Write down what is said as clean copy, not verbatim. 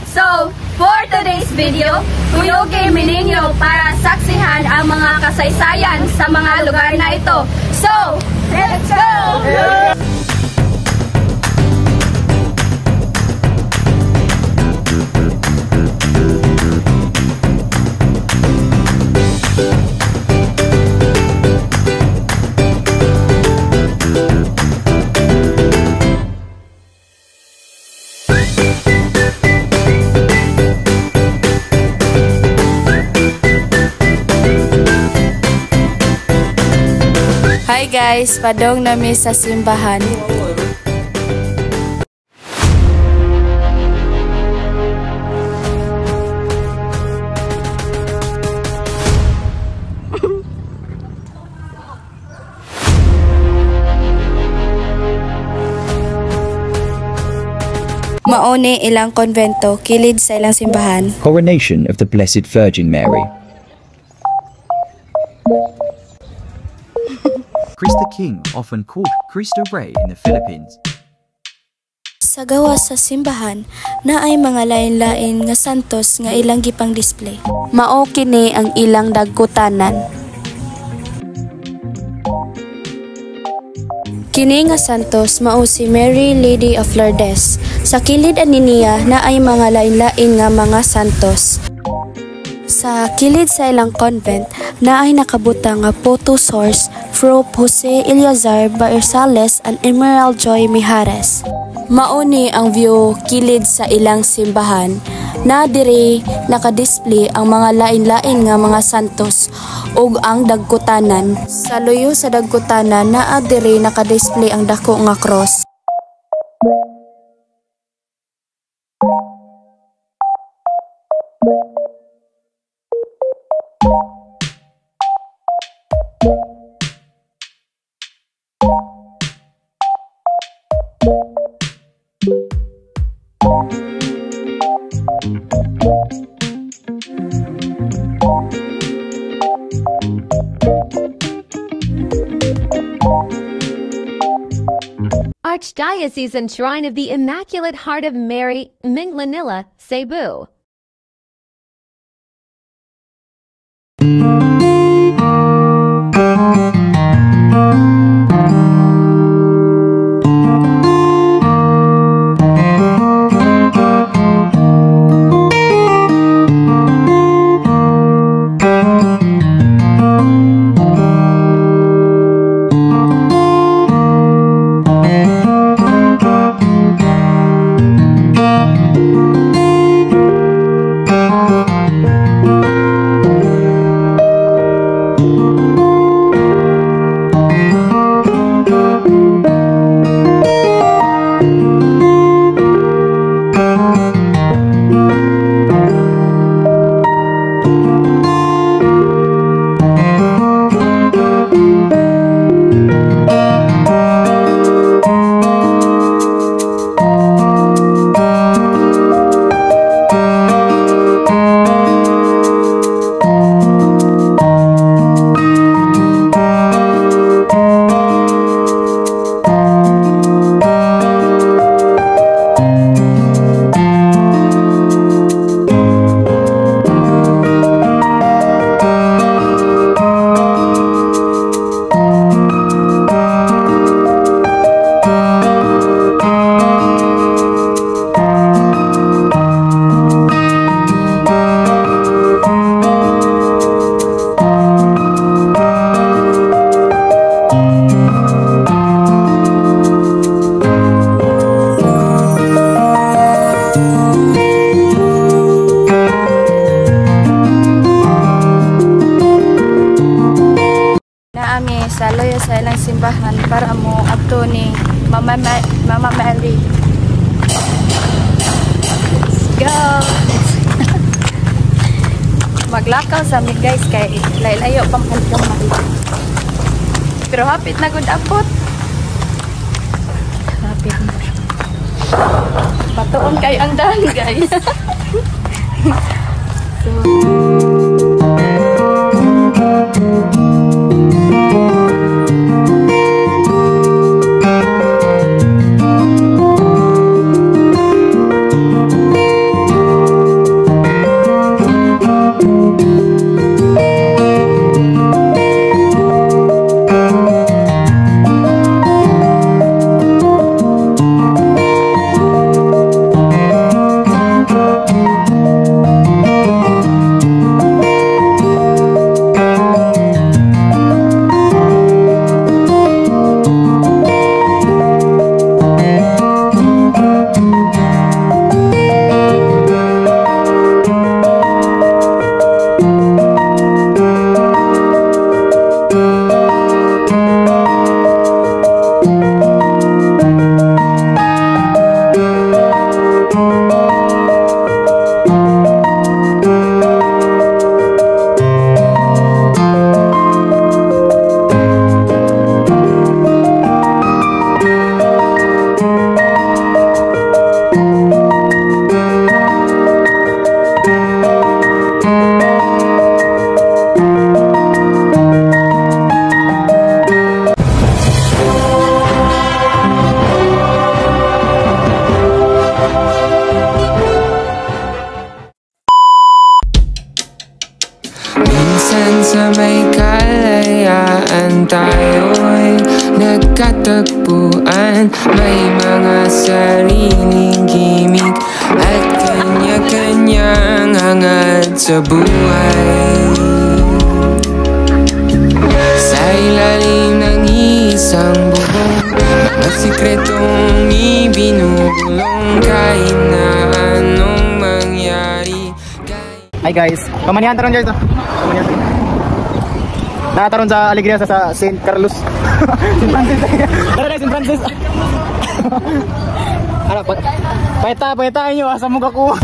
So, for today's video, kuyogin ninyo para saksihan ang mga kasaysayan sa mga lugar na ito. So, let's go! Hi guys, padong nami sa simbahan. Mauni ilang konvento kilid sa ilang simbahan. Coronation of the Blessed Virgin Mary. Cristo King, often called Cristo Rey in the Philippines. Sa gawas sa simbahan, na ay mga lain-lain nga santos nga ilang gipang display. Mao kini ang ilang dagkutanan. Kini nga santos mao si Mary Lady of Lourdes. Sa kilid ani niya na ay mga lain-lain nga mga santos. Sa kilid sa ilang convent na ay nakabutang nga photo source from Jose Eleazar Baersales and Emerald Joy Mijares. Mauni ang view kilid sa ilang simbahan na dire nakadisplay ang mga lain-lain nga mga santos ug ang dagkutanan. Sa luyo sa dagkutanan naa dire nakadisplay ang dako nga cross. Archdiocese and Shrine of the Immaculate Heart of Mary, Minglanilla, Cebu. Sa loyo sa ilang simbahan para mo adto ni Mama Mary. Let's go! Maglakaw sa mi guys kay layo pang kamay. Pero hapit na gud abot. Hapit na. Batuon kay ang daan guys. Minsan sa may kalayaan tayo'y nagkatagpuan. May mga sariling gimik at kanya-kanyang hangad sa buhay. Sa ilalim ng isang bubong, mga sikretong ibinubulong kahit na anong mangyari. Hi guys, pamanihan taron guys. Nakataron sa Alegria sa St. Carlos. St. Francis. Tara guys, St. Francis. Ano, paita nyo sa mukha ko.